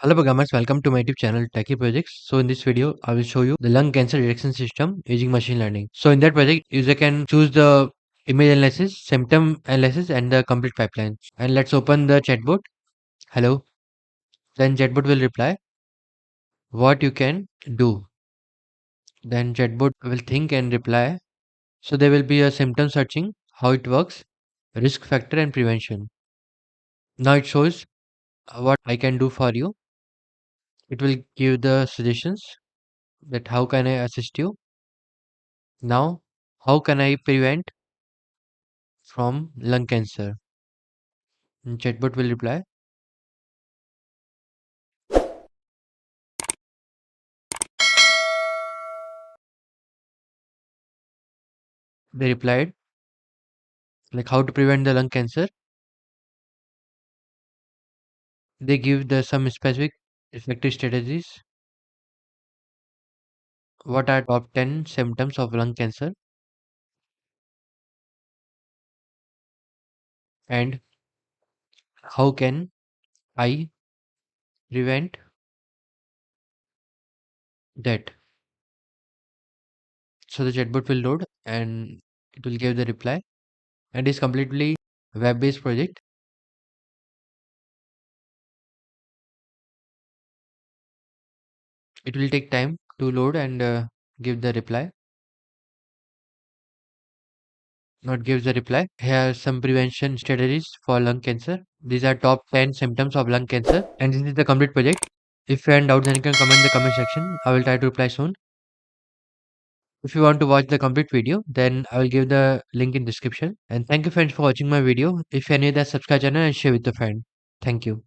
Hello programmers, welcome to my YouTube channel Techie Projects. So in this video, I will show you the lung cancer detection system using machine learning. So in that project, user can choose the image analysis, symptom analysis and the complete pipeline. And let's open the chatbot. Hello. Then chatbot will reply what you can do. Then chatbot will think and reply. So there will be a symptom searching, how it works, risk factor and prevention. Now it shows what I can do for you. It will give the suggestions that how can I assist you. Now, how can I prevent from lung cancer? And chatbot will reply. They replied like how to prevent the lung cancer. They give the some specific effective strategies. What are top 10 symptoms of lung cancer and how can I prevent that? So the chatbot will load and it will give the reply and is completely web-based project. It will take time to load and give the reply. Not gives the reply. Here are some prevention strategies for lung cancer. These are top 10 symptoms of lung cancer. And this is the complete project. If you have doubts, then you can comment in the comment section. I will try to reply soon. If you want to watch the complete video, then I will give the link in description. And thank you friends for watching my video. If you are new, then subscribe channel and share with your friend. Thank you.